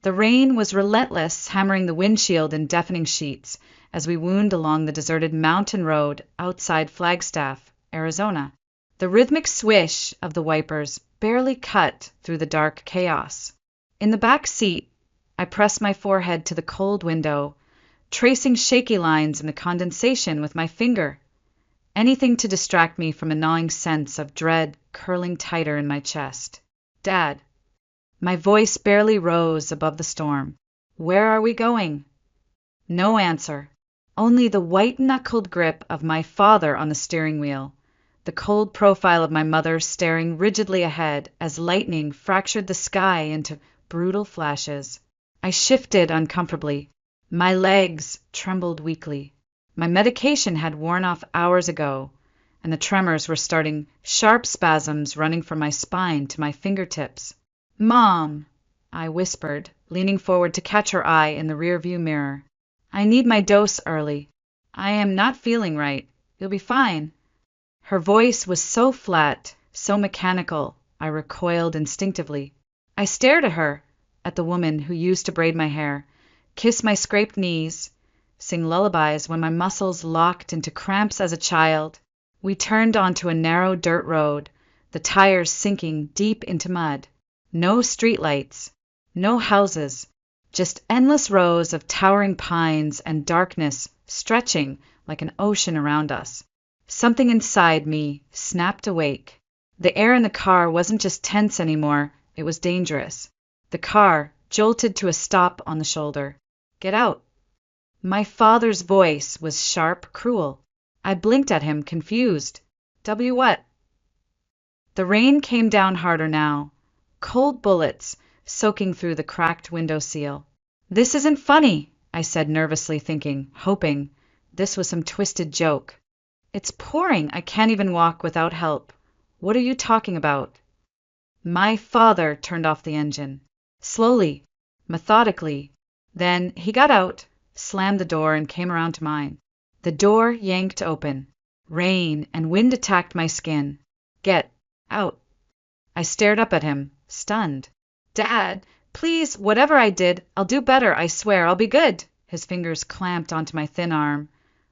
The rain was relentless, hammering the windshield in deafening sheets as we wound along the deserted mountain road outside Flagstaff, Arizona. The rhythmic swish of the wipers barely cut through the dark chaos. In the back seat, I pressed my forehead to the cold window, tracing shaky lines in the condensation with my finger. Anything to distract me from a gnawing sense of dread curling tighter in my chest. Dad. My voice barely rose above the storm. Where are we going? No answer. Only the white-knuckled grip of my father on the steering wheel, the cold profile of my mother staring rigidly ahead as lightning fractured the sky into brutal flashes. I shifted uncomfortably. My legs trembled weakly. My medication had worn off hours ago, and the tremors were starting, sharp spasms running from my spine to my fingertips. Mom, I whispered, leaning forward to catch her eye in the rearview mirror. I need my dose early. I am not feeling right. You'll be fine. Her voice was so flat, so mechanical, I recoiled instinctively. I stared at her, at the woman who used to braid my hair, kiss my scraped knees, sing lullabies when my muscles locked into cramps as a child. We turned onto a narrow dirt road, the tires sinking deep into mud. No streetlights, no houses, just endless rows of towering pines and darkness stretching like an ocean around us. Something inside me snapped awake. The air in the car wasn't just tense anymore, it was dangerous. The car jolted to a stop on the shoulder. Get out. My father's voice was sharp, cruel. I blinked at him, confused. W what? The rain came down harder now, cold bullets soaking through the cracked window seal. This isn't funny, I said nervously, thinking, hoping this was some twisted joke. It's pouring. I can't even walk without help. What are you talking about? My father turned off the engine. Slowly, methodically. Then he got out, slammed the door, and came around to mine. The door yanked open. Rain and wind attacked my skin. Get out. I stared up at him, stunned. Dad, please, whatever I did, I'll do better, I swear, I'll be good. His fingers clamped onto my thin arm,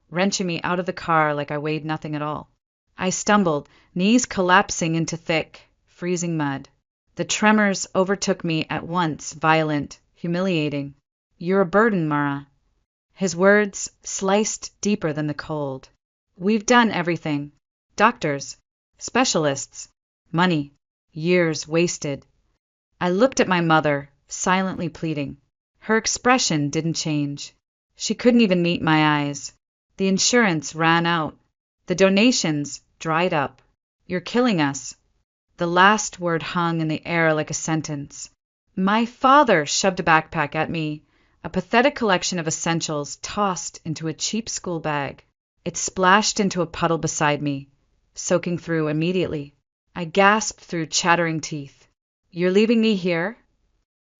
wrenching me out of the car like I weighed nothing at all. I stumbled, knees collapsing into thick, freezing mud. The tremors overtook me at once, violent, humiliating. You're a burden, Mara. His words sliced deeper than the cold. We've done everything. Doctors, specialists, money, years wasted. I looked at my mother, silently pleading. Her expression didn't change. She couldn't even meet my eyes. The insurance ran out. The donations dried up. You're killing us. The last word hung in the air like a sentence. My father shoved a backpack at me, a pathetic collection of essentials tossed into a cheap school bag. It splashed into a puddle beside me, soaking through immediately. I gasped through chattering teeth. You're leaving me here?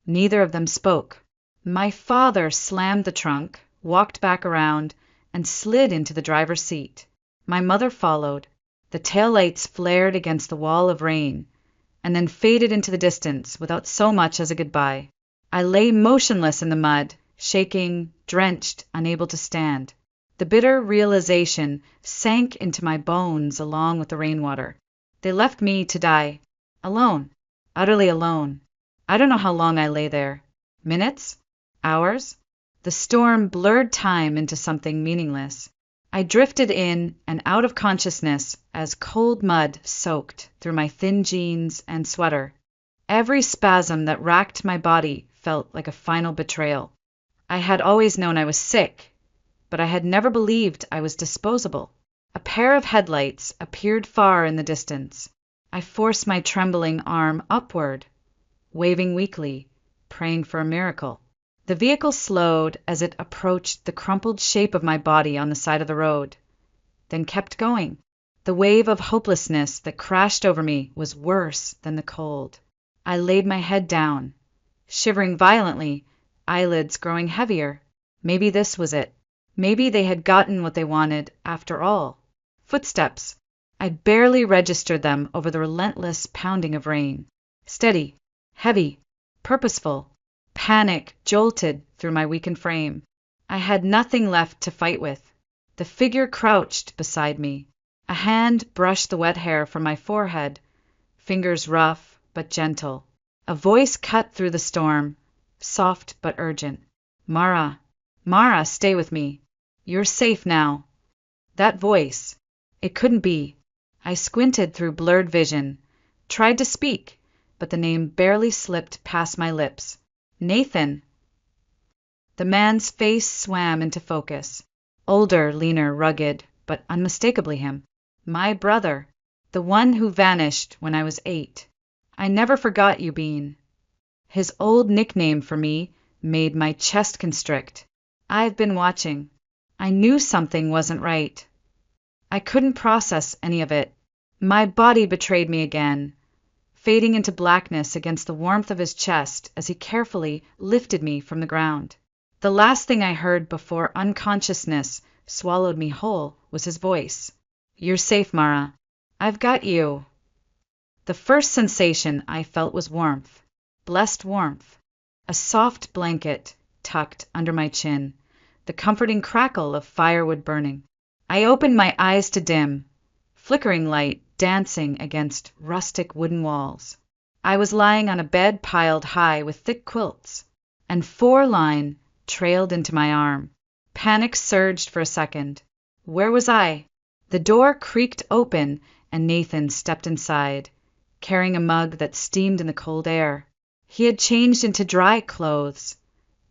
Neither of them spoke. My father slammed the trunk, walked back around, and slid into the driver's seat. My mother followed. The taillights flared against the wall of rain, and then faded into the distance without so much as a goodbye. I lay motionless in the mud, shaking, drenched, unable to stand. The bitter realization sank into my bones along with the rainwater. They left me to die, alone, utterly alone. I don't know how long I lay there. Minutes? Hours? The storm blurred time into something meaningless. I drifted in and out of consciousness as cold mud soaked through my thin jeans and sweater. Every spasm that racked my body felt like a final betrayal. I had always known I was sick, but I had never believed I was disposable. A pair of headlights appeared far in the distance. I forced my trembling arm upward, waving weakly, praying for a miracle. The vehicle slowed as it approached the crumpled shape of my body on the side of the road, then kept going. The wave of hopelessness that crashed over me was worse than the cold. I laid my head down, shivering violently, eyelids growing heavier. Maybe this was it. Maybe they had gotten what they wanted after all. Footsteps. I barely registered them over the relentless pounding of rain. Steady, heavy, purposeful. Panic jolted through my weakened frame. I had nothing left to fight with. The figure crouched beside me. A hand brushed the wet hair from my forehead, fingers rough but gentle. A voice cut through the storm, soft but urgent. Mara, Mara, stay with me. You're safe now. That voice. It couldn't be. I squinted through blurred vision, tried to speak, but the name barely slipped past my lips. Nathan. The man's face swam into focus. Older, leaner, rugged, but unmistakably him. My brother. The one who vanished when I was 8. I never forgot you, Bean. His old nickname for me made my chest constrict. I've been watching. I knew something wasn't right. I couldn't process any of it. My body betrayed me again, fading into blackness against the warmth of his chest as he carefully lifted me from the ground. The last thing I heard before unconsciousness swallowed me whole was his voice. You're safe, Mara. I've got you. The first sensation I felt was warmth. Blessed warmth. A soft blanket tucked under my chin, the comforting crackle of firewood burning. I opened my eyes to dim, flickering light dancing against rustic wooden walls. I was lying on a bed piled high with thick quilts, and 4-line trailed into my arm. Panic surged for a second. Where was I? The door creaked open, and Nathan stepped inside, carrying a mug that steamed in the cold air. He had changed into dry clothes,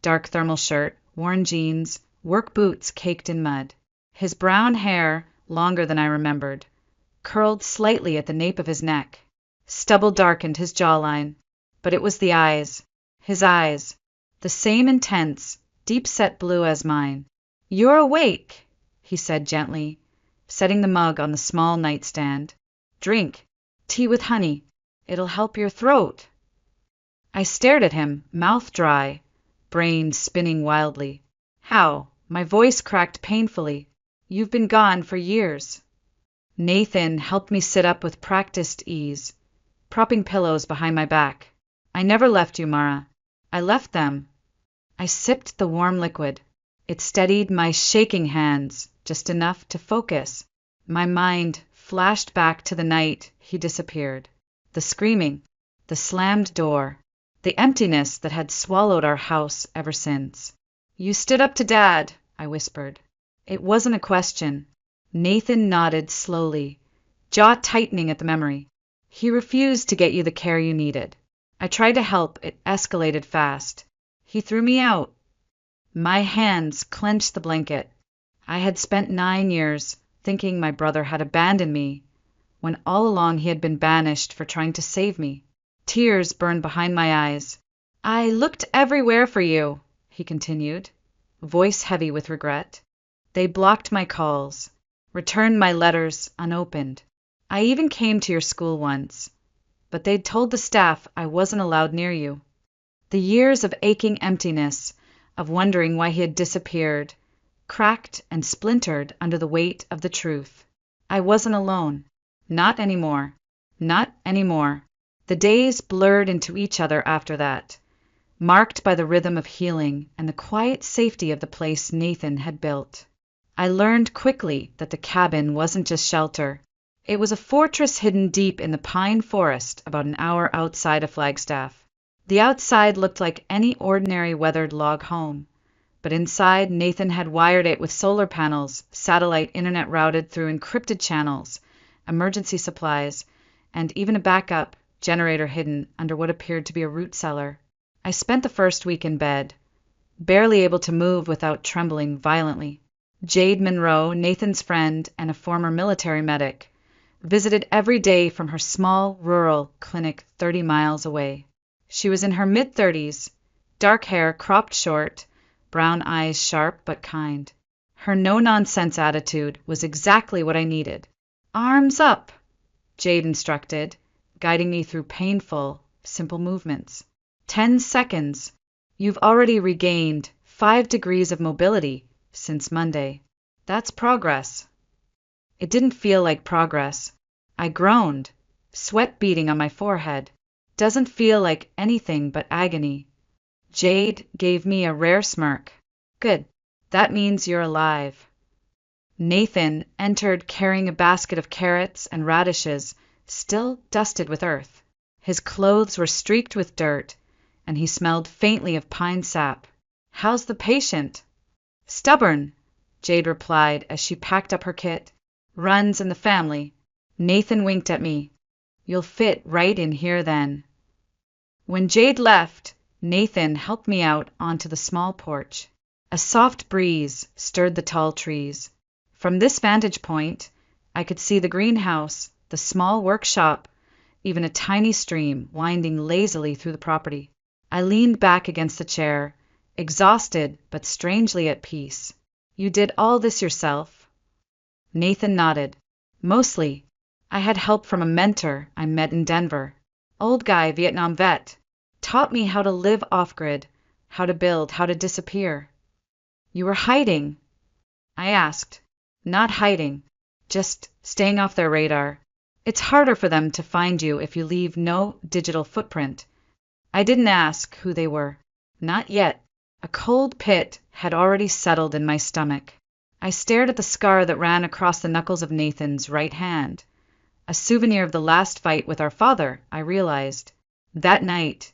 dark thermal shirt, worn jeans, work boots caked in mud. His brown hair, longer than I remembered, curled slightly at the nape of his neck. Stubble darkened his jawline, but it was the eyes. His eyes, the same intense, deep-set blue as mine. You're awake, he said gently, setting the mug on the small nightstand. Drink. Tea with honey. It'll help your throat. I stared at him, mouth dry, brain spinning wildly. How? My voice cracked painfully. You've been gone for years. Nathan helped me sit up with practiced ease, propping pillows behind my back. I never left you, Mara. I left them. I sipped the warm liquid. It steadied my shaking hands, just enough to focus. My mind flashed back to the night he disappeared. The screaming, the slammed door, the emptiness that had swallowed our house ever since. You stood up to Dad, I whispered. It wasn't a question. Nathan nodded slowly, jaw tightening at the memory. He refused to get you the care you needed. I tried to help. It escalated fast. He threw me out. My hands clenched the blanket. I had spent 9 years thinking my brother had abandoned me, when all along he had been banished for trying to save me. Tears burned behind my eyes. I looked everywhere for you, he continued, voice heavy with regret. They blocked my calls, returned my letters unopened. I even came to your school once, but they'd told the staff I wasn't allowed near you. The years of aching emptiness, of wondering why he had disappeared, cracked and splintered under the weight of the truth. I wasn't alone. Not anymore. Not anymore. The days blurred into each other after that, marked by the rhythm of healing and the quiet safety of the place Nathan had built. I learned quickly that the cabin wasn't just shelter. It was a fortress hidden deep in the pine forest about an hour outside of Flagstaff. The outside looked like any ordinary weathered log home, but inside Nathan had wired it with solar panels, satellite internet routed through encrypted channels, emergency supplies, and even a backup generator hidden under what appeared to be a root cellar. I spent the first week in bed, barely able to move without trembling violently. Jade Monroe, Nathan's friend and a former military medic, visited every day from her small rural clinic 30 miles away. She was in her mid-30s, dark hair cropped short, brown eyes sharp but kind. Her no-nonsense attitude was exactly what I needed. Arms up, Jade instructed, guiding me through painful, simple movements. 10 seconds. You've already regained 5 degrees of mobility since Monday. That's progress. It didn't feel like progress. I groaned, sweat beading on my forehead. Doesn't feel like anything but agony. Jade gave me a rare smirk. Good. That means you're alive. Nathan entered carrying a basket of carrots and radishes, still dusted with earth. His clothes were streaked with dirt, and he smelled faintly of pine sap. How's the patient? Stubborn, Jade replied as she packed up her kit. Runs in the family. Nathan winked at me. You'll fit right in here then. When Jade left, Nathan helped me out onto the small porch. A soft breeze stirred the tall trees. From this vantage point, I could see the greenhouse, the small workshop, even a tiny stream winding lazily through the property. I leaned back against the chair, exhausted but strangely at peace. You did all this yourself? Nathan nodded. Mostly. I had help from a mentor I met in Denver. Old guy, Vietnam vet. Taught me how to live off-grid, how to build, how to disappear. You were hiding? I asked. Not hiding, just staying off their radar. It's harder for them to find you if you leave no digital footprint. I didn't ask who they were. Not yet. A cold pit had already settled in my stomach. I stared at the scar that ran across the knuckles of Nathan's right hand. A souvenir of the last fight with our father, I realized. That night,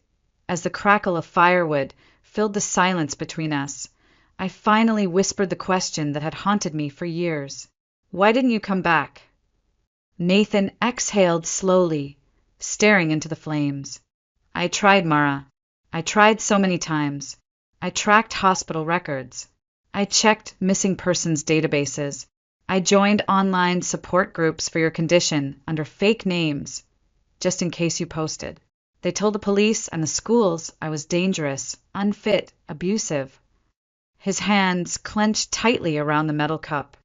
as the crackle of firewood filled the silence between us, I finally whispered the question that had haunted me for years. Why didn't you come back? Nathan exhaled slowly, staring into the flames. I tried, Mara. I tried so many times. I tracked hospital records. I checked missing persons databases. I joined online support groups for your condition under fake names, just in case you posted. They told the police and the schools I was dangerous, unfit, abusive. His hands clenched tightly around the metal cup.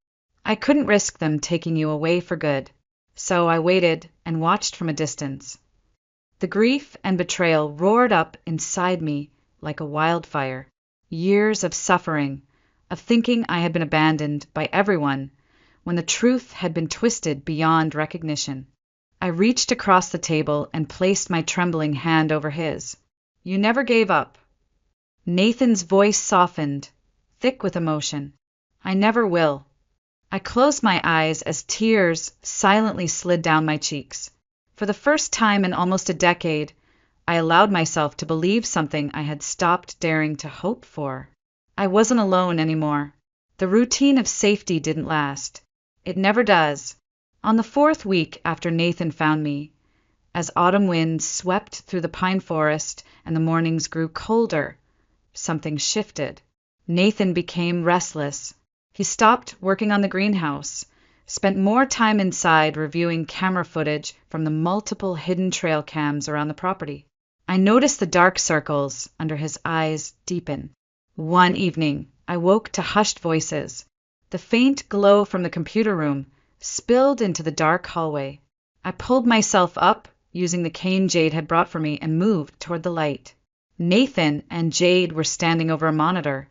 I couldn't risk them taking you away for good, so I waited and watched from a distance. The grief and betrayal roared up inside me like a wildfire. Years of suffering, of thinking I had been abandoned by everyone, when the truth had been twisted beyond recognition. I reached across the table and placed my trembling hand over his. You never gave up. Nathan's voice softened, thick with emotion. I never will. I closed my eyes as tears silently slid down my cheeks. For the first time in almost a decade, I allowed myself to believe something I had stopped daring to hope for. I wasn't alone anymore. The routine of safety didn't last. It never does. On the 4th week after Nathan found me, as autumn winds swept through the pine forest and the mornings grew colder, something shifted. Nathan became restless. He stopped working on the greenhouse, spent more time inside reviewing camera footage from the multiple hidden trail cams around the property. I noticed the dark circles under his eyes deepen. One evening, I woke to hushed voices. The faint glow from the computer room spilled into the dark hallway. I pulled myself up, using the cane Jade had brought for me, and moved toward the light. Nathan and Jade were standing over a monitor.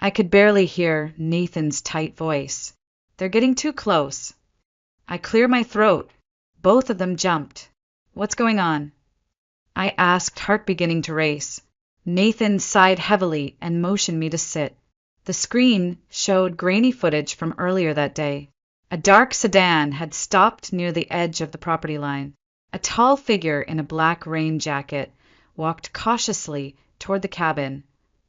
I could barely hear Nathan's tight voice. They're getting too close. I cleared my throat. Both of them jumped. What's going on? I asked, heart beginning to race. Nathan sighed heavily and motioned me to sit. The screen showed grainy footage from earlier that day. A dark sedan had stopped near the edge of the property line. A tall figure in a black rain jacket walked cautiously toward the cabin,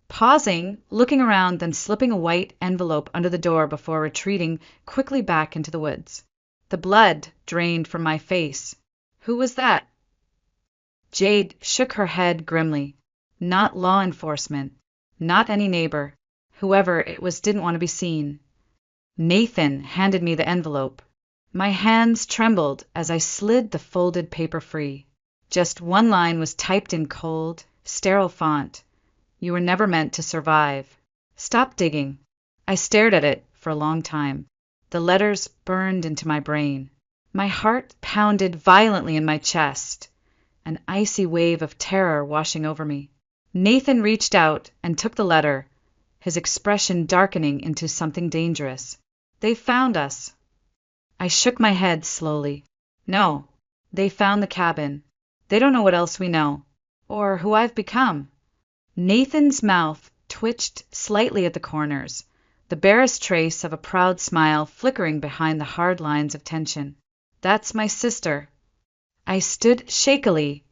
pausing, looking around, then slipping a white envelope under the door before retreating quickly back into the woods. The blood drained from my face. Who was that? Jade shook her head grimly. Not law enforcement. Not any neighbor. Whoever it was didn't want to be seen. Nathan handed me the envelope. My hands trembled as I slid the folded paper free. Just one line was typed in cold, sterile font. You were never meant to survive. Stop digging. I stared at it for a long time. The letters burned into my brain. My heart pounded violently in my chest, an icy wave of terror washing over me. Nathan reached out and took the letter, his expression darkening into something dangerous. They found us. I shook my head slowly. No, they found the cabin. They don't know what else we know, or who I've become. Nathan's mouth twitched slightly at the corners, the barest trace of a proud smile flickering behind the hard lines of tension. That's my sister. I stood shakily,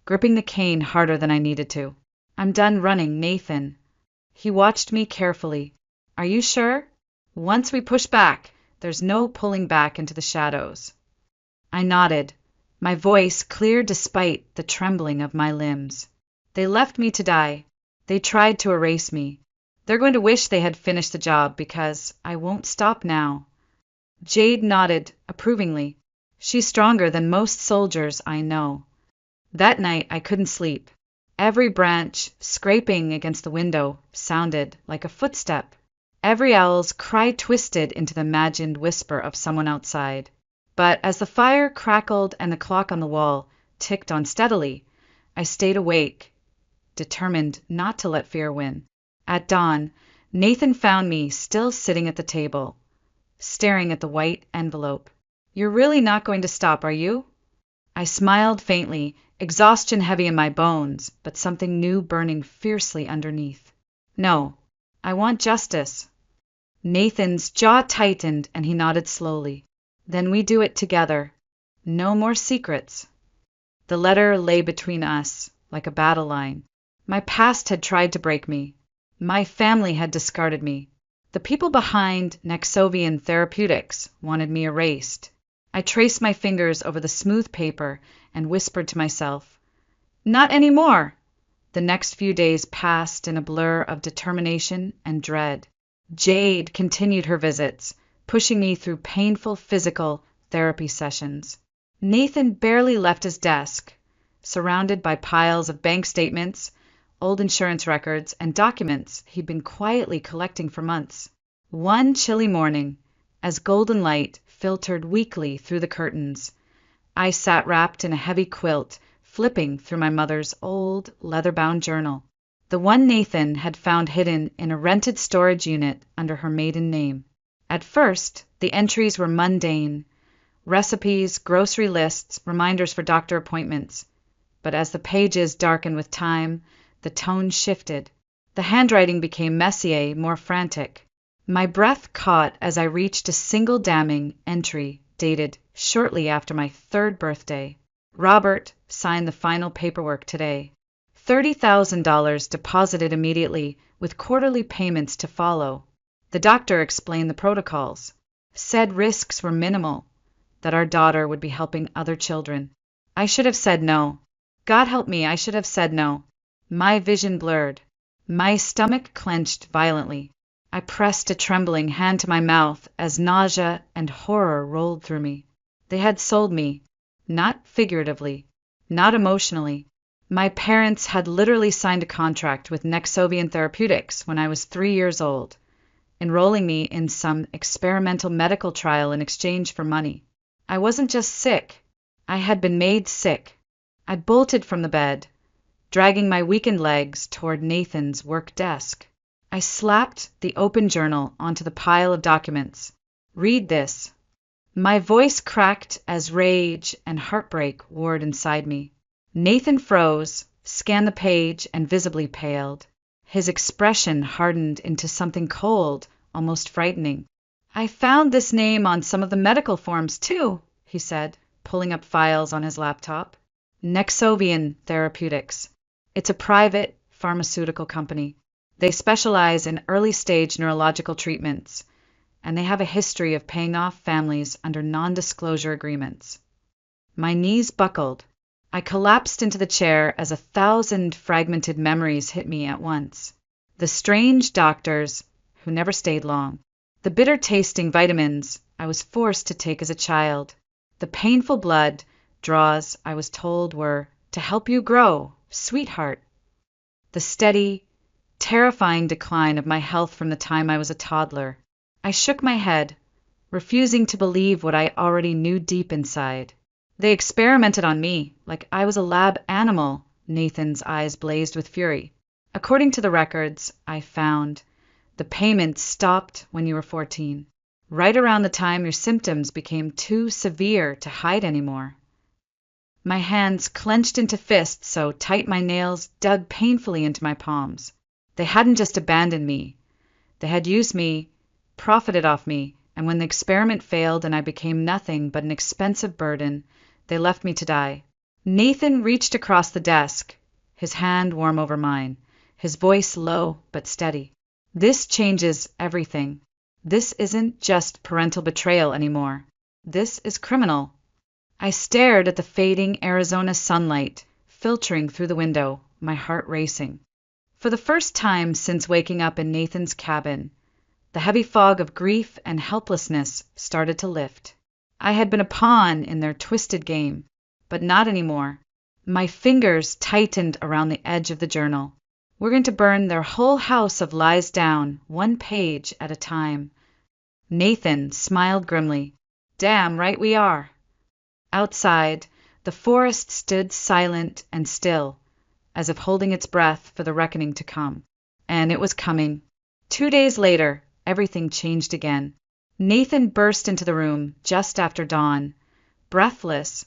gripping the cane harder than I needed to. I'm done running, Nathan. He watched me carefully. Are you sure? Once we push back, there's no pulling back into the shadows. I nodded, my voice clear despite the trembling of my limbs. They left me to die. They tried to erase me. They're going to wish they had finished the job because I won't stop now. Jade nodded approvingly. She's stronger than most soldiers I know. That night I couldn't sleep. Every branch scraping against the window sounded like a footstep. Every owl's cry twisted into the imagined whisper of someone outside. But as the fire crackled and the clock on the wall ticked on steadily, I stayed awake, determined not to let fear win. At dawn, Nathan found me still sitting at the table, staring at the white envelope. You're really not going to stop, are you? I smiled faintly, exhaustion heavy in my bones, but something new burning fiercely underneath. No, I want justice. Nathan's jaw tightened and he nodded slowly. Then we do it together. No more secrets. The letter lay between us, like a battle line. My past had tried to break me. My family had discarded me. The people behind Nexovian Therapeutics wanted me erased. I traced my fingers over the smooth paper and whispered to myself, not anymore. The next few days passed in a blur of determination and dread. Jade continued her visits, pushing me through painful physical therapy sessions. Nathan barely left his desk, surrounded by piles of bank statements, old insurance records, and documents he'd been quietly collecting for months. One chilly morning, as golden light filtered weakly through the curtains, I sat wrapped in a heavy quilt, flipping through my mother's old, leather-bound journal, the one Nathan had found hidden in a rented storage unit under her maiden name. At first, the entries were mundane, recipes, grocery lists, reminders for doctor appointments. But as the pages darkened with time, the tone shifted. The handwriting became messier, more frantic. My breath caught as I reached a single damning entry dated shortly after my 3rd birthday. Robert signed the final paperwork today. $30,000 deposited immediately, with quarterly payments to follow. The doctor explained the protocols, said risks were minimal, that our daughter would be helping other children. I should have said no. God help me, I should have said no. My vision blurred. My stomach clenched violently. I pressed a trembling hand to my mouth as nausea and horror rolled through me. They had sold me, not figuratively, not emotionally. My parents had literally signed a contract with Nexovian Therapeutics when I was 3 years old, enrolling me in some experimental medical trial in exchange for money. I wasn't just sick. I had been made sick. I bolted from the bed, dragging my weakened legs toward Nathan's work desk. I slapped the open journal onto the pile of documents. Read this. My voice cracked as rage and heartbreak warred inside me. Nathan froze, scanned the page, and visibly paled. His expression hardened into something cold, almost frightening. I found this name on some of the medical forms, too, he said, pulling up files on his laptop. Nexovian Therapeutics. It's a private pharmaceutical company. They specialize in early-stage neurological treatments, and they have a history of paying off families under non-disclosure agreements. My knees buckled. I collapsed into the chair as 1,000 fragmented memories hit me at once. The strange doctors, who never stayed long. The bitter-tasting vitamins I was forced to take as a child. The painful blood draws I was told were to help you grow, sweetheart. The steady, terrifying decline of my health from the time I was a toddler. I shook my head, refusing to believe what I already knew deep inside. They experimented on me like I was a lab animal. Nathan's eyes blazed with fury. According to the records I found, the payments stopped when you were 14, right around the time your symptoms became too severe to hide anymore. My hands clenched into fists so tight my nails dug painfully into my palms. They hadn't just abandoned me. They had used me, profited off me, and when the experiment failed and I became nothing but an expensive burden, they left me to die. Nathan reached across the desk, his hand warm over mine, his voice low but steady. This changes everything. This isn't just parental betrayal anymore. This is criminal. I stared at the fading Arizona sunlight filtering through the window, my heart racing. For the first time since waking up in Nathan's cabin, the heavy fog of grief and helplessness started to lift. I had been a pawn in their twisted game, but not anymore. My fingers tightened around the edge of the journal. We're going to burn their whole house of lies down, one page at a time. Nathan smiled grimly. Damn right we are. Outside, the forest stood silent and still, as if holding its breath for the reckoning to come. And it was coming. 2 days later, everything changed again. Nathan burst into the room just after dawn, breathless,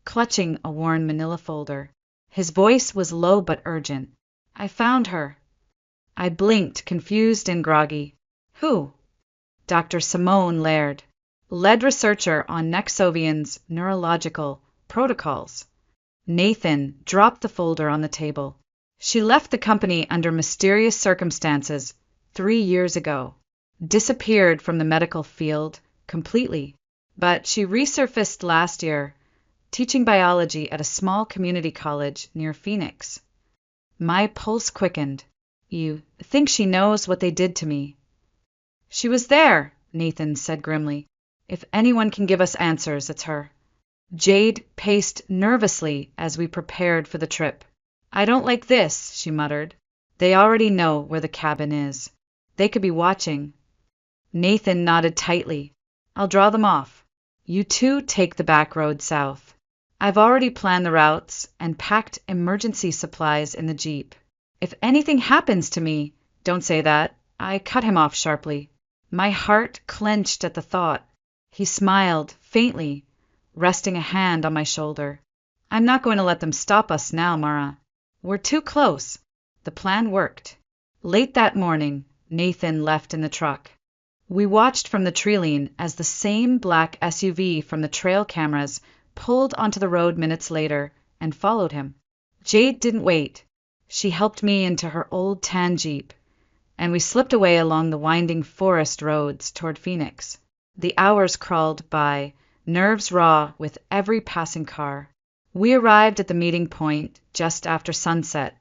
clutching a worn manila folder. His voice was low but urgent. I found her. I blinked, confused and groggy. Who? Dr. Simone Laird, lead researcher on Nexovian's neurological protocols. Nathan dropped the folder on the table. She left the company under mysterious circumstances 3 years ago. Disappeared from the medical field completely. But she resurfaced last year, teaching biology at a small community college near Phoenix. My pulse quickened. You think she knows what they did to me? She was there, Nathan said grimly. If anyone can give us answers, it's her. Jade paced nervously as we prepared for the trip. I don't like this, she muttered. They already know where the cabin is. They could be watching. Nathan nodded tightly. I'll draw them off. You two take the back road south. I've already planned the routes and packed emergency supplies in the Jeep. If anything happens to me, don't say that. I cut him off sharply. My heart clenched at the thought. He smiled, faintly, resting a hand on my shoulder. I'm not going to let them stop us now, Mara. We're too close. The plan worked. Late that morning, Nathan left in the truck. We watched from the treeline as the same black SUV from the trail cameras pulled onto the road minutes later and followed him. Jade didn't wait. She helped me into her old tan Jeep, and we slipped away along the winding forest roads toward Phoenix. The hours crawled by, nerves raw with every passing car. We arrived at the meeting point just after sunset,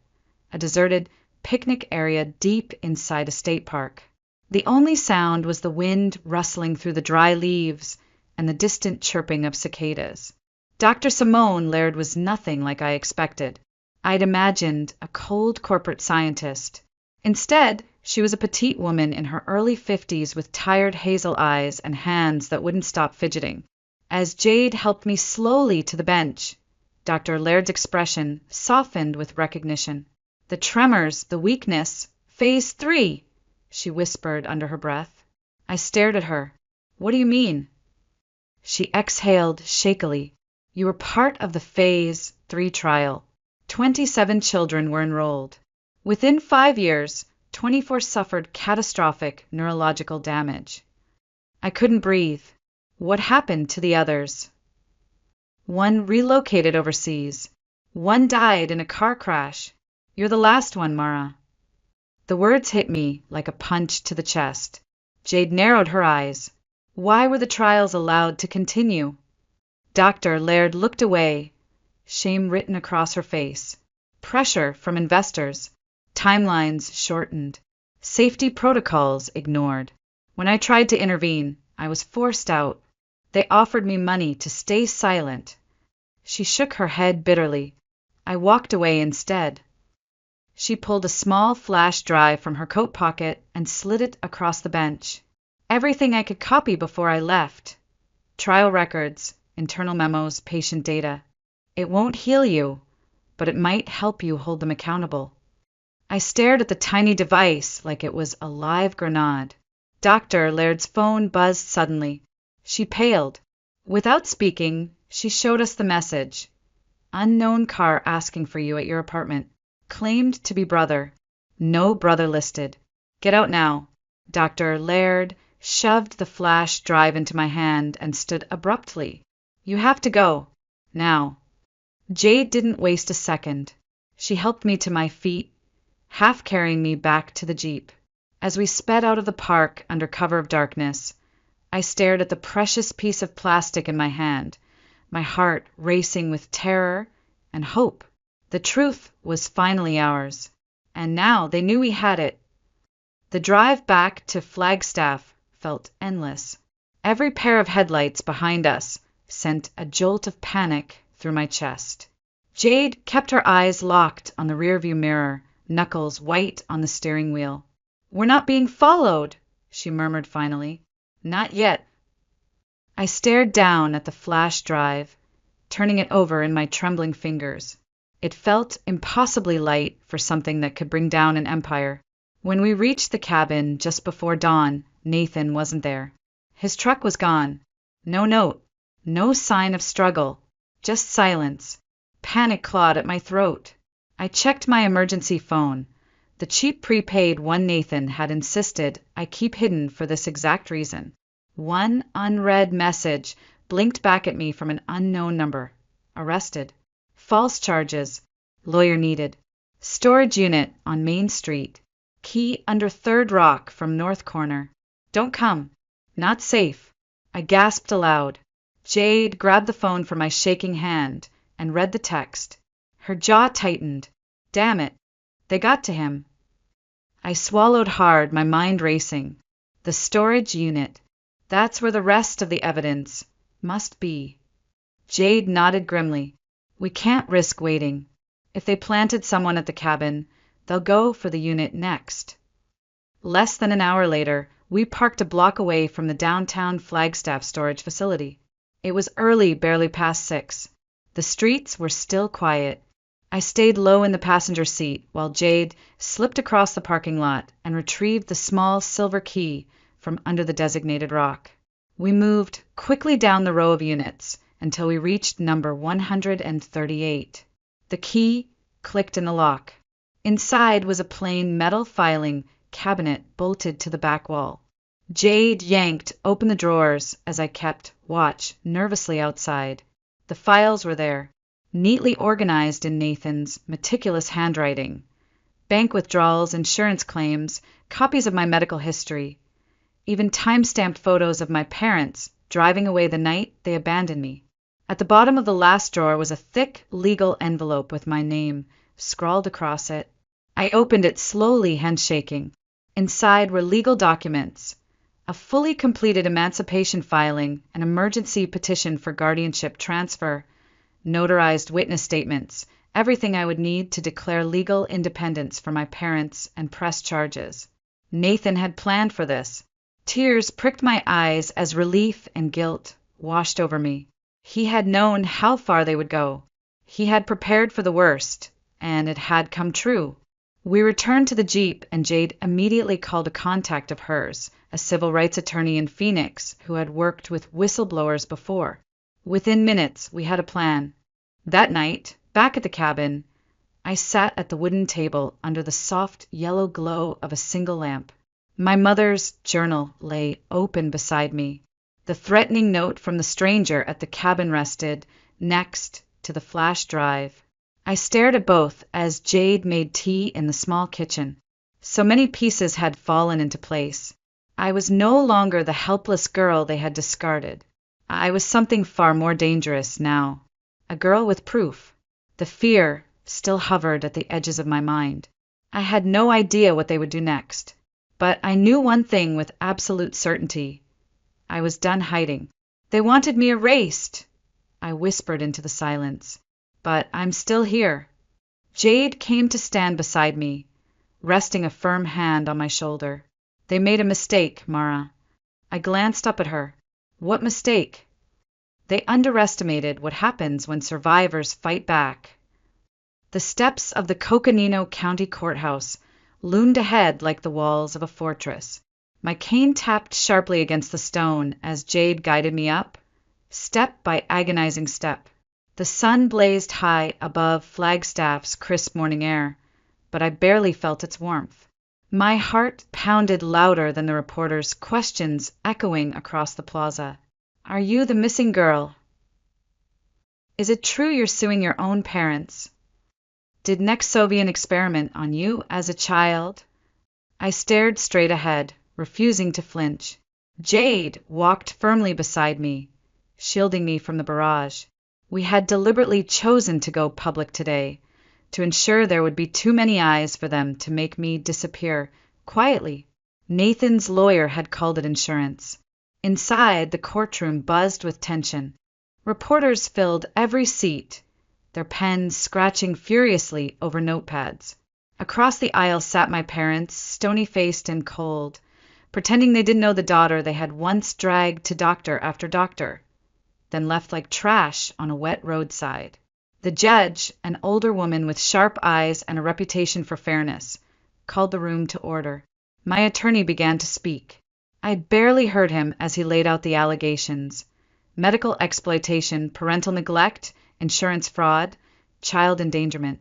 a deserted picnic area deep inside a state park. The only sound was the wind rustling through the dry leaves and the distant chirping of cicadas. Dr. Simone Laird was nothing like I expected. I'd imagined a cold corporate scientist. Instead, she was a petite woman in her early 50s with tired hazel eyes and hands that wouldn't stop fidgeting. As Jade helped me slowly to the bench, Dr. Laird's expression softened with recognition. The tremors, the weakness, phase 3, she whispered under her breath. I stared at her. What do you mean? She exhaled shakily. You were part of the phase 3 trial. 27 children were enrolled. Within 5 years, 24 suffered catastrophic neurological damage. I couldn't breathe. What happened to the others? One relocated overseas. One died in a car crash. You're the last one, Mara. The words hit me like a punch to the chest. Jade narrowed her eyes. Why were the trials allowed to continue? Dr. Laird looked away, shame written across her face. Pressure from investors. Timelines shortened. Safety protocols ignored. When I tried to intervene, I was forced out. They offered me money to stay silent. She shook her head bitterly. I walked away instead. She pulled a small flash drive from her coat pocket and slid it across the bench. Everything I could copy before I left. Trial records, internal memos, patient data. It won't heal you, but it might help you hold them accountable. I stared at the tiny device like it was a live grenade. Dr. Laird's phone buzzed suddenly. She paled. Without speaking, she showed us the message. Unknown car asking for you at your apartment. Claimed to be brother. No brother listed. Get out now. Dr. Laird shoved the flash drive into my hand and stood abruptly. You have to go. Now. Jade didn't waste a second. She helped me to my feet, half carrying me back to the Jeep. As we sped out of the park under cover of darkness, I stared at the precious piece of plastic in my hand, my heart racing with terror and hope. The truth was finally ours, and now they knew we had it. The drive back to Flagstaff felt endless. Every pair of headlights behind us sent a jolt of panic through my chest. Jade kept her eyes locked on the rearview mirror, knuckles white on the steering wheel. We're not being followed, she murmured finally. Not yet. I stared down at the flash drive, turning it over in my trembling fingers. It felt impossibly light for something that could bring down an empire. When we reached the cabin just before dawn, Nathan wasn't there. His truck was gone. No note, no sign of struggle, just silence. Panic clawed at my throat. I checked my emergency phone. The cheap prepaid one Nathan had insisted I keep hidden for this exact reason. One unread message blinked back at me from an unknown number. Arrested. False charges. Lawyer needed. Storage unit on Main Street. Key under third rock from north corner. Don't come. Not safe. I gasped aloud. Jade grabbed the phone from my shaking hand and read the text. Her jaw tightened. Damn it. They got to him. I swallowed hard, my mind racing. The storage unit. That's where the rest of the evidence must be. Jade nodded grimly. We can't risk waiting. If they planted someone at the cabin, they'll go for the unit next. Less than an hour later, we parked a block away from the downtown Flagstaff storage facility. It was early, barely past 6. The streets were still quiet. I stayed low in the passenger seat while Jade slipped across the parking lot and retrieved the small silver key from under the designated rock. We moved quickly down the row of units until we reached number 138. The key clicked in the lock. Inside was a plain metal filing cabinet bolted to the back wall. Jade yanked open the drawers as I kept watch nervously outside. The files were there, neatly organized in Nathan's meticulous handwriting. Bank withdrawals, insurance claims, copies of my medical history, even time-stamped photos of my parents driving away the night they abandoned me. At the bottom of the last drawer was a thick legal envelope with my name scrawled across it. I opened it slowly, handshaking. Inside were legal documents, a fully completed emancipation filing, an emergency petition for guardianship transfer, notarized witness statements, everything I would need to declare legal independence for my parents and press charges. Nathan had planned for this. Tears pricked my eyes as relief and guilt washed over me. He had known how far they would go. He had prepared for the worst, and it had come true. We returned to the Jeep, and Jade immediately called a contact of hers, a civil rights attorney in Phoenix who had worked with whistleblowers before. Within minutes, we had a plan. That night, back at the cabin, I sat at the wooden table under the soft yellow glow of a single lamp. My mother's journal lay open beside me. The threatening note from the stranger at the cabin rested next to the flash drive. I stared at both as Jade made tea in the small kitchen. So many pieces had fallen into place. I was no longer the helpless girl they had discarded. I was something far more dangerous now. A girl with proof. The fear still hovered at the edges of my mind. I had no idea what they would do next. But I knew one thing with absolute certainty. I was done hiding. They wanted me erased. I whispered into the silence. But I'm still here. Jade came to stand beside me, resting a firm hand on my shoulder. They made a mistake, Mara. I glanced up at her. What mistake? They underestimated what happens when survivors fight back. The steps of the Coconino County Courthouse loomed ahead like the walls of a fortress. My cane tapped sharply against the stone as Jade guided me up, step by agonizing step. The sun blazed high above Flagstaff's crisp morning air, but I barely felt its warmth. My heart pounded louder than the reporter's questions echoing across the plaza. Are you the missing girl? Is it true you're suing your own parents? Did Nexovian experiment on you as a child? I stared straight ahead, refusing to flinch. Jade walked firmly beside me, shielding me from the barrage. We had deliberately chosen to go public today, to ensure there would be too many eyes for them to make me disappear quietly. Nathan's lawyer had called it insurance. Inside, the courtroom buzzed with tension. Reporters filled every seat, their pens scratching furiously over notepads. Across the aisle sat my parents, stony-faced and cold, pretending they didn't know the daughter they had once dragged to doctor after doctor, then left like trash on a wet roadside. The judge, an older woman with sharp eyes and a reputation for fairness, called the room to order. My attorney began to speak. I barely heard him as he laid out the allegations: medical exploitation, parental neglect, insurance fraud, child endangerment.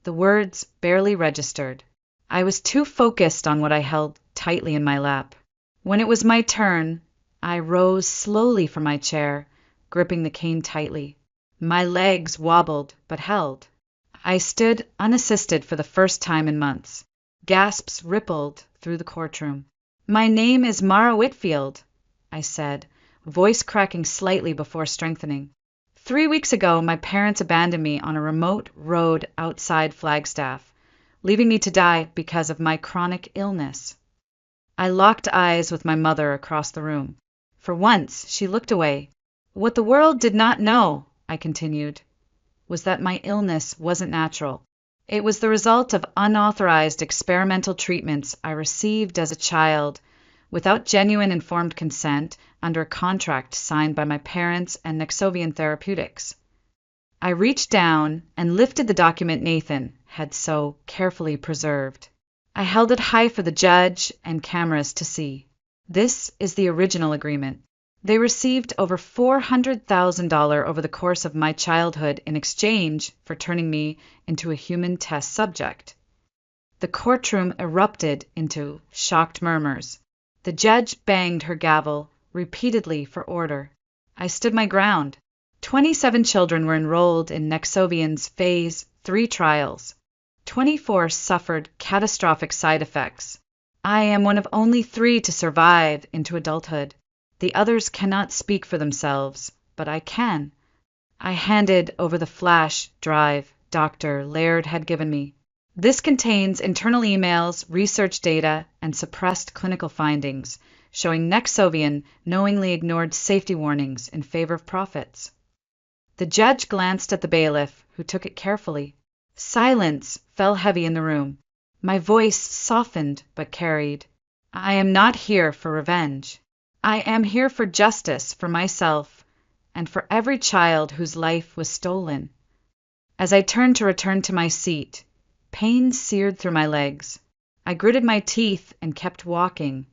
The words barely registered. I was too focused on what I held tightly in my lap. When it was my turn, I rose slowly from my chair, gripping the cane tightly. My legs wobbled, but held. I stood unassisted for the first time in months. Gasps rippled through the courtroom. My name is Mara Whitfield, I said, voice cracking slightly before strengthening. 3 weeks ago, my parents abandoned me on a remote road outside Flagstaff, leaving me to die because of my chronic illness. I locked eyes with my mother across the room. For once, she looked away. What the world did not know, I continued, was that my illness wasn't natural. It was the result of unauthorized experimental treatments I received as a child without genuine informed consent under a contract signed by my parents and Nexovian Therapeutics. I reached down and lifted the document Nathan had so carefully preserved. I held it high for the judge and cameras to see. This is the original agreement. They received over $400,000 over the course of my childhood in exchange for turning me into a human test subject. The courtroom erupted into shocked murmurs. The judge banged her gavel repeatedly for order. I stood my ground. 27 children were enrolled in Nexovian's Phase 3 trials. 24 suffered catastrophic side effects. I am one of only 3 to survive into adulthood. The others cannot speak for themselves, but I can. I handed over the flash drive Dr. Laird had given me. This contains internal emails, research data, and suppressed clinical findings, showing Nexovian knowingly ignored safety warnings in favor of profits. The judge glanced at the bailiff, who took it carefully. Silence fell heavy in the room. My voice softened but carried. I am not here for revenge. I am here for justice for myself and for every child whose life was stolen. As I turned to return to my seat, pain seared through my legs. I gritted my teeth and kept walking,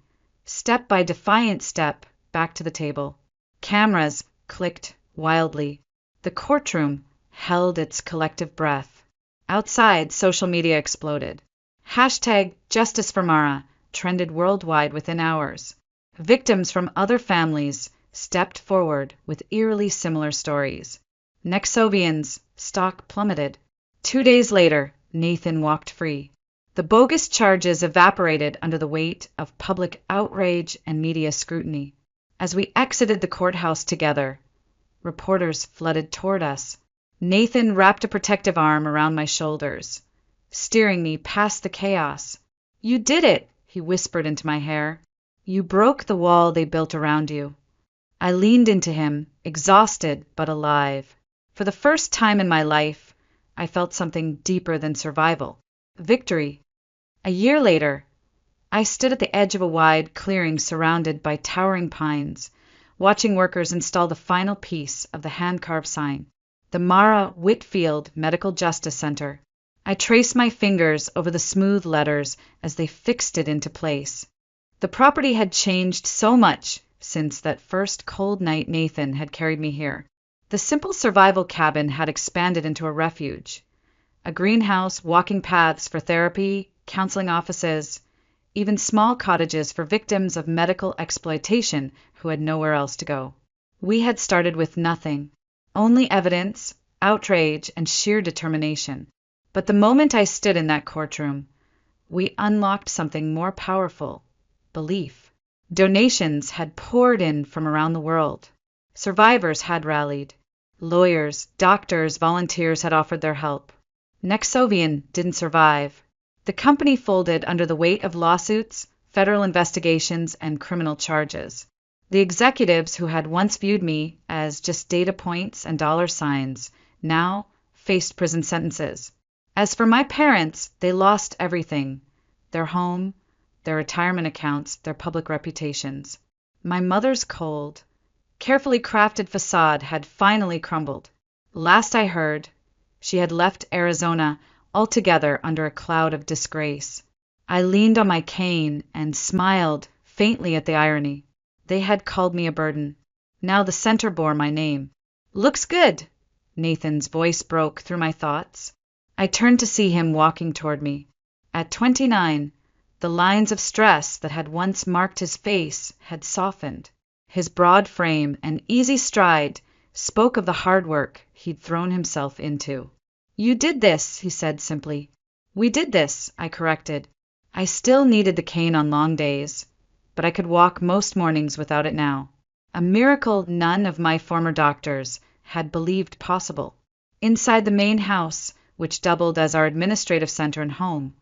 step by defiant step, back to the table. Cameras clicked wildly. The courtroom held its collective breath. Outside, social media exploded. #JusticeForMara trended worldwide within hours. Victims from other families stepped forward with eerily similar stories. Nexovian's stock plummeted. 2 days later, Nathan walked free. The bogus charges evaporated under the weight of public outrage and media scrutiny. As we exited the courthouse together, reporters flooded toward us. Nathan wrapped a protective arm around my shoulders, steering me past the chaos. "You did it," he whispered into my hair. "You broke the wall they built around you." I leaned into him, exhausted but alive. For the first time in my life, I felt something deeper than survival. Victory. A year later, I stood at the edge of a wide clearing surrounded by towering pines, watching workers install the final piece of the hand-carved sign, the Mara Whitfield Medical Justice Center. I traced my fingers over the smooth letters as they fixed it into place. The property had changed so much since that first cold night Nathan had carried me here. The simple survival cabin had expanded into a refuge, a greenhouse, walking paths for therapy, counseling offices, even small cottages for victims of medical exploitation who had nowhere else to go. We had started with nothing, only evidence, outrage, and sheer determination. But the moment I stood in that courtroom, we unlocked something more powerful: belief. Donations had poured in from around the world. Survivors had rallied. Lawyers, doctors, volunteers had offered their help. Nexovian didn't survive. The company folded under the weight of lawsuits, federal investigations, and criminal charges. The executives who had once viewed me as just data points and dollar signs now faced prison sentences. As for my parents, they lost everything: their home, their retirement accounts, their public reputations. My mother's cold, carefully crafted facade had finally crumbled. Last I heard, she had left Arizona altogether under a cloud of disgrace. I leaned on my cane and smiled faintly at the irony. They had called me a burden. Now the center bore my name. "Looks good," Nathan's voice broke through my thoughts. I turned to see him walking toward me. At 29, the lines of stress that had once marked his face had softened. His broad frame and easy stride spoke of the hard work he'd thrown himself into. "You did this," he said simply. "We did this," I corrected. I still needed the cane on long days, but I could walk most mornings without it now. A miracle none of my former doctors had believed possible. Inside the main house, which doubled as our administrative center and home,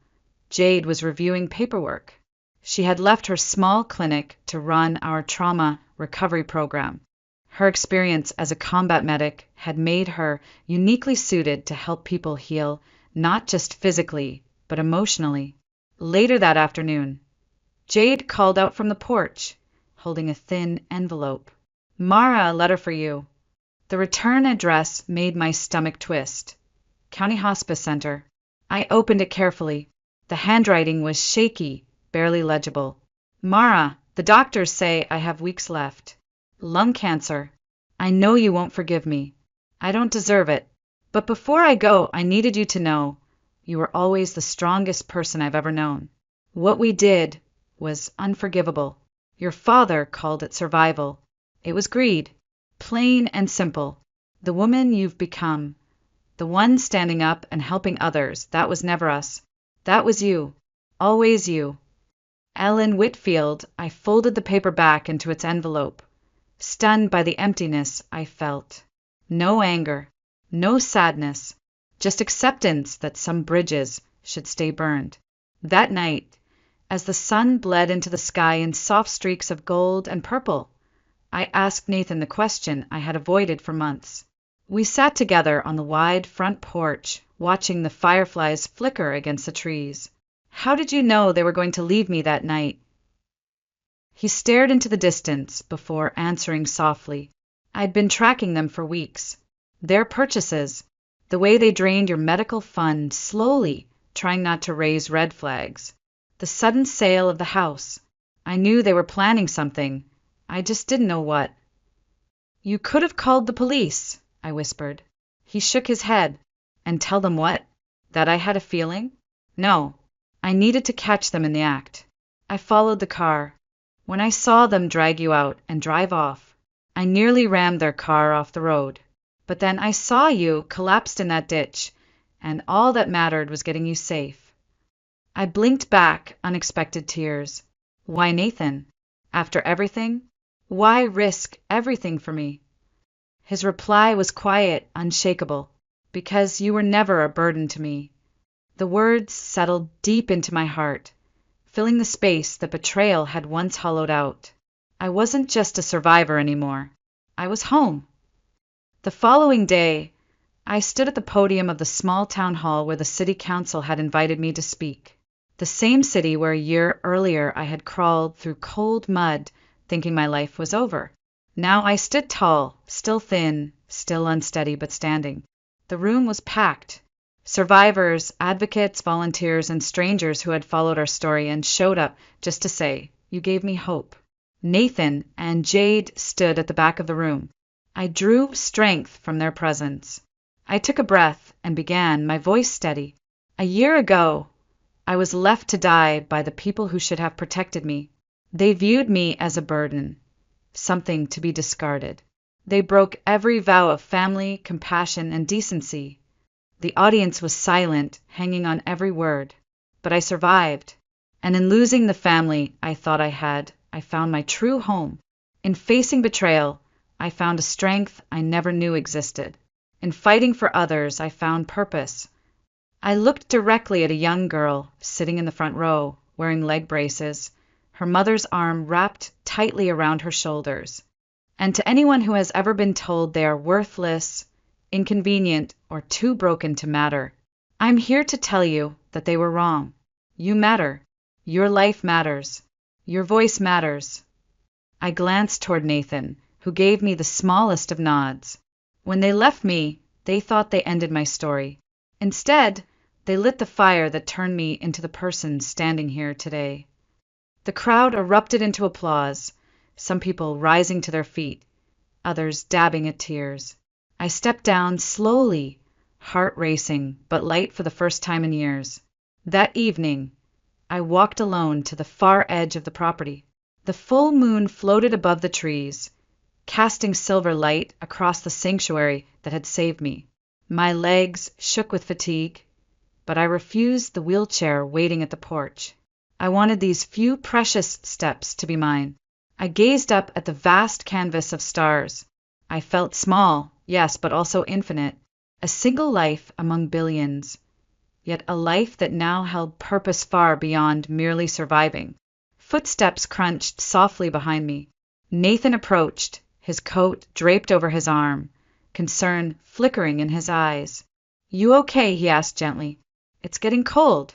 Jade was reviewing paperwork. She had left her small clinic to run our trauma recovery program. Her experience as a combat medic had made her uniquely suited to help people heal, not just physically, but emotionally. Later that afternoon, Jade called out from the porch, holding a thin envelope. "Mara, a letter for you." The return address made my stomach twist. County Hospice Center. I opened it carefully. The handwriting was shaky, barely legible. "Mara, the doctors say I have weeks left. Lung cancer. I know you won't forgive me. I don't deserve it. But before I go, I needed you to know you were always the strongest person I've ever known. What we did was unforgivable. Your father called it survival. It was greed. Plain and simple. The woman you've become, the one standing up and helping others, that was never us. That was you. Always you." Ellen Whitfield. I folded the paper back into its envelope, stunned by the emptiness I felt. No anger, no sadness, just acceptance that some bridges should stay burned. That night, as the sun bled into the sky in soft streaks of gold and purple, I asked Nathan the question I had avoided for months. We sat together on the wide front porch, watching the fireflies flicker against the trees. "How did you know they were going to leave me that night?" He stared into the distance before answering softly. "I'd been tracking them for weeks. Their purchases, the way they drained your medical fund slowly, trying not to raise red flags. The sudden sale of the house. I knew they were planning something. I just didn't know what." "You could have called the police," I whispered. He shook his head. "And tell them what? That I had a feeling? No. I needed to catch them in the act. I followed the car. When I saw them drag you out and drive off, I nearly rammed their car off the road. But then I saw you collapsed in that ditch, and all that mattered was getting you safe." I blinked back unexpected tears. "Why, Nathan? After everything? Why risk everything for me?" His reply was quiet, unshakable. "Because you were never a burden to me." The words settled deep into my heart, filling the space that betrayal had once hollowed out. I wasn't just a survivor anymore. I was home. The following day, I stood at the podium of the small town hall where the city council had invited me to speak. The same city where a year earlier I had crawled through cold mud, thinking my life was over. Now I stood tall, still thin, still unsteady, but standing. The room was packed. Survivors, advocates, volunteers, and strangers who had followed our story and showed up just to say, "You gave me hope." Nathan and Jade stood at the back of the room. I drew strength from their presence. I took a breath and began, my voice steady. A year ago, I was left to die by the people who should have protected me. They viewed me as a burden, something to be discarded. They broke every vow of family, compassion, and decency. The audience was silent, hanging on every word. But I survived. And in losing the family I thought I had, I found my true home. In facing betrayal, I found a strength I never knew existed. In fighting for others, I found purpose. I looked directly at a young girl sitting in the front row, wearing leg braces, her mother's arm wrapped tightly around her shoulders. And to anyone who has ever been told they are worthless, inconvenient, or too broken to matter, I'm here to tell you that they were wrong. You matter. Your life matters. Your voice matters. I glanced toward Nathan, who gave me the smallest of nods. When they left me, they thought they ended my story. Instead, they lit the fire that turned me into the person standing here today. The crowd erupted into applause, some people rising to their feet, others dabbing at tears. I stepped down slowly, heart racing, but light for the first time in years. That evening, I walked alone to the far edge of the property. The full moon floated above the trees, casting silver light across the sanctuary that had saved me. My legs shook with fatigue, but I refused the wheelchair waiting at the porch. I wanted these few precious steps to be mine. I gazed up at the vast canvas of stars. I felt small, yes, but also infinite. A single life among billions, yet a life that now held purpose far beyond merely surviving. Footsteps crunched softly behind me. Nathan approached, his coat draped over his arm, concern flickering in his eyes. "You okay?" he asked gently. "It's getting cold."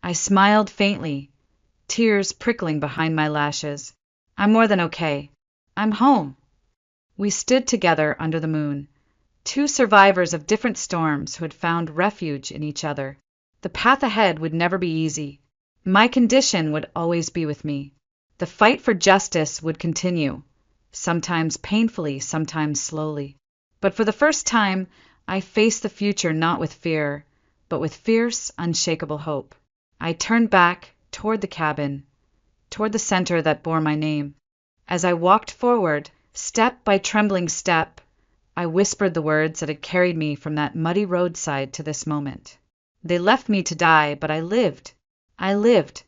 I smiled faintly, tears prickling behind my lashes. "I'm more than okay. I'm home." We stood together under the moon, two survivors of different storms who had found refuge in each other. The path ahead would never be easy. My condition would always be with me. The fight for justice would continue, sometimes painfully, sometimes slowly. But for the first time, I faced the future not with fear, but with fierce, unshakable hope. I turned back toward the cabin, toward the center that bore my name. As I walked forward, step by trembling step, I whispered the words that had carried me from that muddy roadside to this moment. They left me to die, but I lived. I lived